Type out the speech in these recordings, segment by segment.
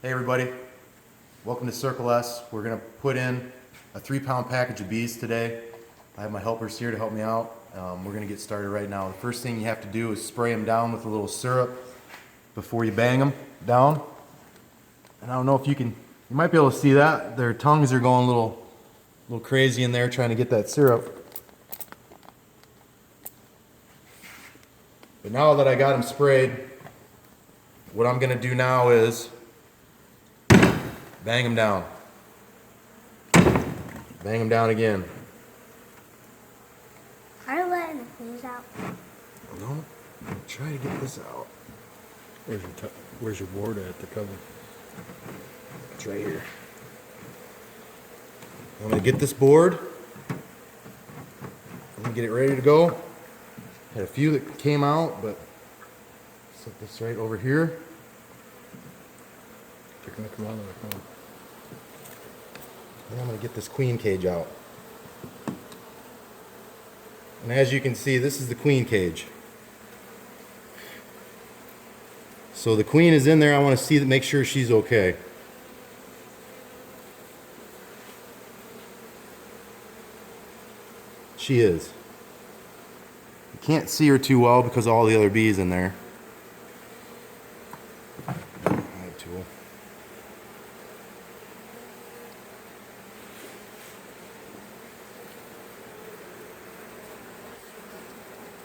Hey everybody, welcome to Circle S. We're going to put in a 3-pound package of bees today. I have my helpers here to help me out. We're going to get started right now. The first thing you have to do is spray them down with a little syrup before you bang them down. And I don't know if you might be able to see that. Their tongues are going a little crazy in there trying to get that syrup. But now that I got them sprayed, what I'm going to do now is bang them down. Bang them down again. Are you letting the fleas out? No, I'm trying to get this out. Where's your board at, the cover? It's right here. I'm going to get this board. I'm going to get it ready to go. Had a few that came out, but set this right over here. They're gonna come out of the phone. And I'm going to get this queen cage out. And as you can see, this is the queen cage. So the queen is in there. I want to see that, make sure she's okay. She is. You can't see her too well because of all the other bees in there. Hive tool.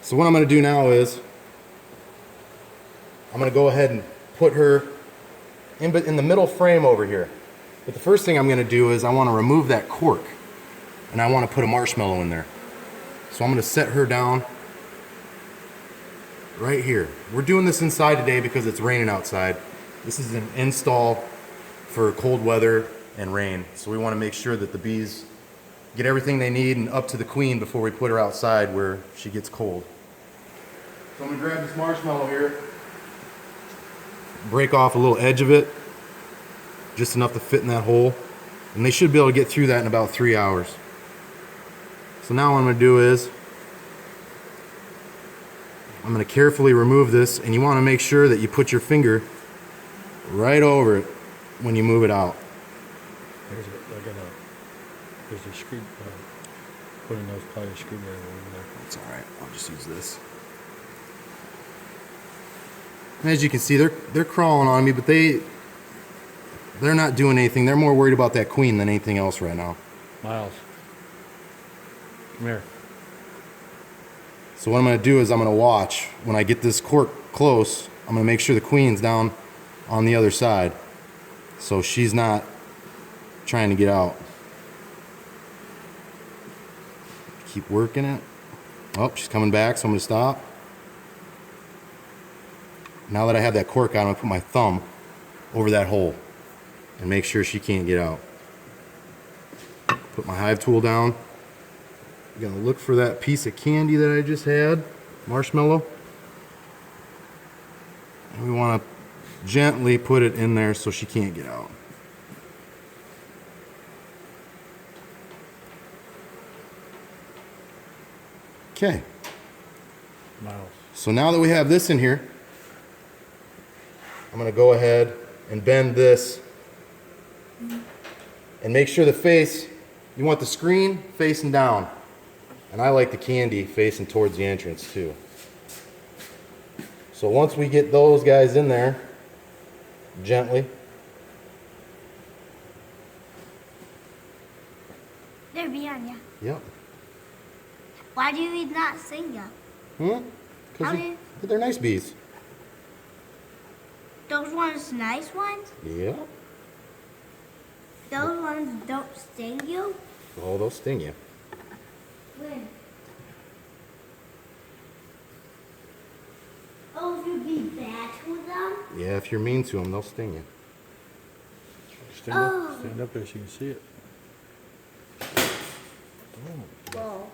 So what I'm going to do now is I'm going to go ahead and put her in the middle frame over here. But the first thing I'm going to do is I want to remove that cork, and I want to put a marshmallow in there. So I'm going to set her down right here. We're doing this inside today because it's raining outside. This is an install for cold weather and rain. So we want to make sure that the bees get everything they need and up to the queen before we put her outside where she gets cold. So I'm going to grab this marshmallow here, break off a little edge of it, just enough to fit in that hole. And they should be able to get through that in about 3 hours. So now what I'm going to do is I'm going to carefully remove this, and you want to make sure that you put your finger right over it when you move it out. There's a screw, putting those probably a screwdriver over there. It's alright, I'll just use this. And as you can see, they're crawling on me, but they're not doing anything. They're more worried about that queen than anything else right now. Miles, come here. So what I'm going to do is I'm going to watch. When I get this cork close, I'm going to make sure the queen's down on the other side, so she's not trying to get out. Keep working it. Oh, she's coming back, so I'm going to stop. Now that I have that cork out, I'm going to put my thumb over that hole and make sure she can't get out. Put my hive tool down. I'm going to look for that piece of candy that I just had, marshmallow. And we want to gently put it in there so she can't get out. Okay. Miles. So now that we have this in here, I'm going to go ahead and bend this and make sure the face, you want the screen facing down. And I like the candy facing towards the entrance too. So once we get those guys in there, gently. They're beyond you. Yep. Why do you not sing them? How Because do you- they're nice bees. Those ones nice ones? Yep. Those ones don't sting you? Oh, they'll sting you. When? Oh, if you be bad to them? Yeah, if you're mean to them, they'll sting you. Stand up there so you can see it. Whoa.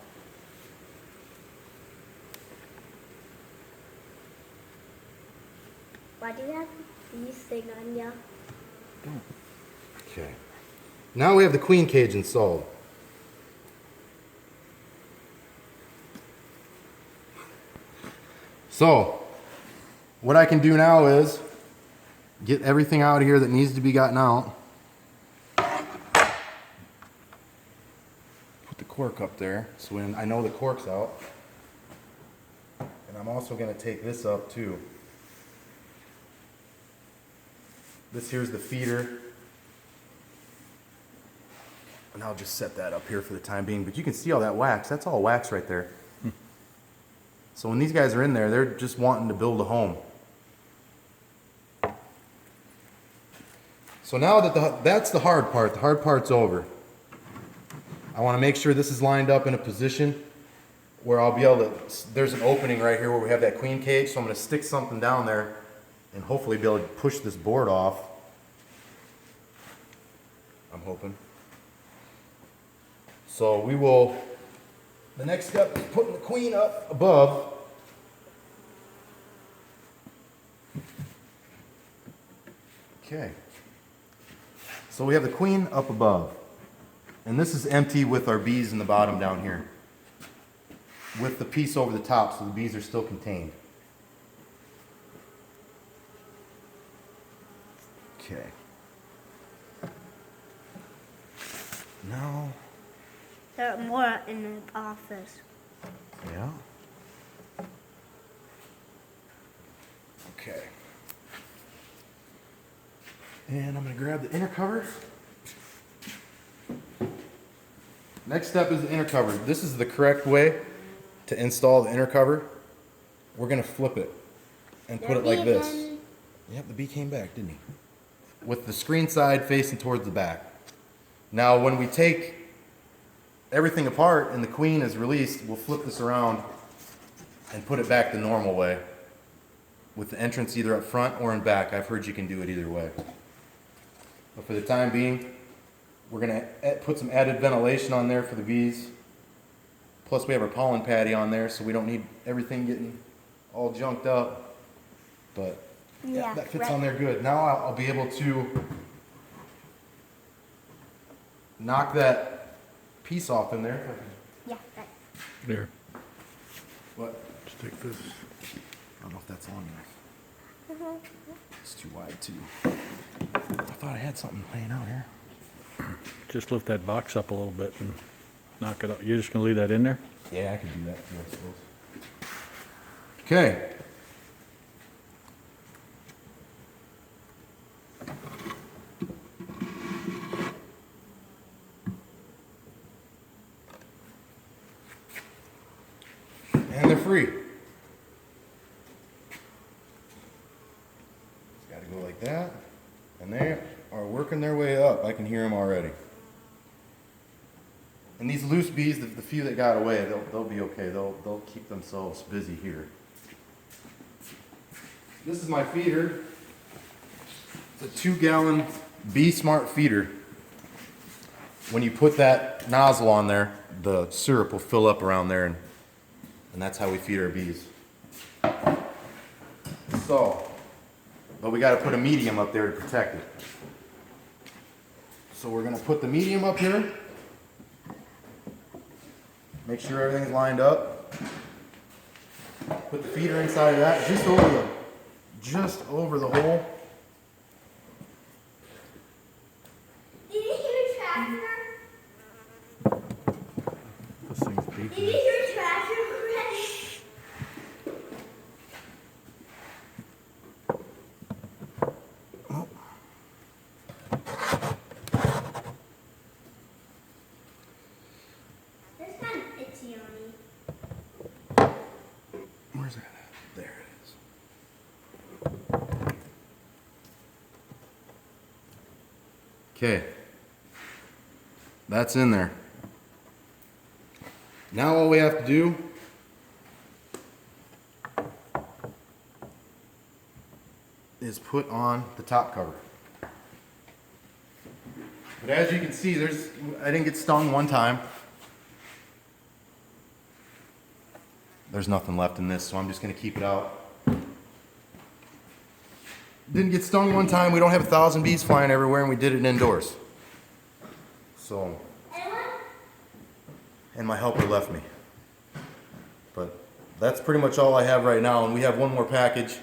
Why do you have these thing on you? Okay. Now we have the queen cage installed. So, what I can do now is get everything out of here that needs to be gotten out. Put the cork up there so when I know the cork's out. And I'm also going to take this up too. This here's the feeder. And I'll just set that up here for the time being. But you can see all that wax. That's all wax right there. So when these guys are in there, they're just wanting to build a home. So now that that's the hard part. The hard part's over. I want to make sure this is lined up in a position where I'll be able to, there's an opening right here where we have that queen cage. So I'm going to stick something down there and hopefully be able to push this board off. I'm hoping. So we will, the next step is putting the queen up above. Okay. So we have the queen up above. And this is empty with our bees in the bottom down here. With the piece over the top so the bees are still contained. Okay. Now. There are more in the office. Yeah. Okay. And I'm going to grab the inner cover. Next step is the inner cover. This is the correct way to install the inner cover. We're going to flip it and put it like this. Yep, the bee came back, didn't he? With the screen side facing towards the back. Now when we take everything apart and the queen is released, we'll flip this around and put it back the normal way with the entrance either up front or in back. I've heard you can do it either way. But for the time being, we're going to put some added ventilation on there for the bees. Plus we have our pollen patty on there so we don't need everything getting all junked up. But yeah, that fits on there good. Now I'll be able to knock that piece off in there. Yeah, right. There. What? Stick this. I don't know if that's long enough. It's too wide too. I thought I had something laying out here. Just lift that box up a little bit and knock it up. You're just gonna leave that in there? Yeah, I can do that too, I suppose. Okay. And they're free. It's got to go like that. And they are working their way up. I can hear them already. And these loose bees, the few that got away, they'll be okay. They'll keep themselves busy here. This is my feeder. It's a 2-gallon Bee Smart feeder. When you put that nozzle on there, the syrup will fill up around there, and that's how we feed our bees. So, but we got to put a medium up there to protect it. So we're going to put the medium up here. Make sure everything's lined up. Put the feeder inside of that, just over the hole. Did you hear a tractor? This thing's Did you beeping. hear a tractor already? That's kind of itchy on me. Where's that at? There it is. Okay. That's in there. Now all we have to do is put on the top cover. But as you can see, I didn't get stung one time. There's nothing left in this, so I'm just going to keep it out. Didn't get stung one time. We don't have 1,000 bees flying everywhere, and we did it indoors. So, and my helper left me. But that's pretty much all I have right now, and we have one more package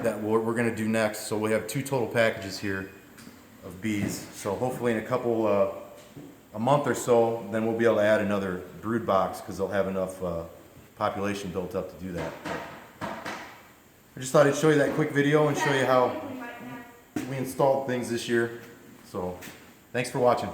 that we're going to do next. So we have 2 total packages here of bees. So hopefully in a month or so, then we'll be able to add another brood box because they'll have enough population built up to do that. I just thought I'd show you that quick video and show you how we installed things this year. So thanks for watching.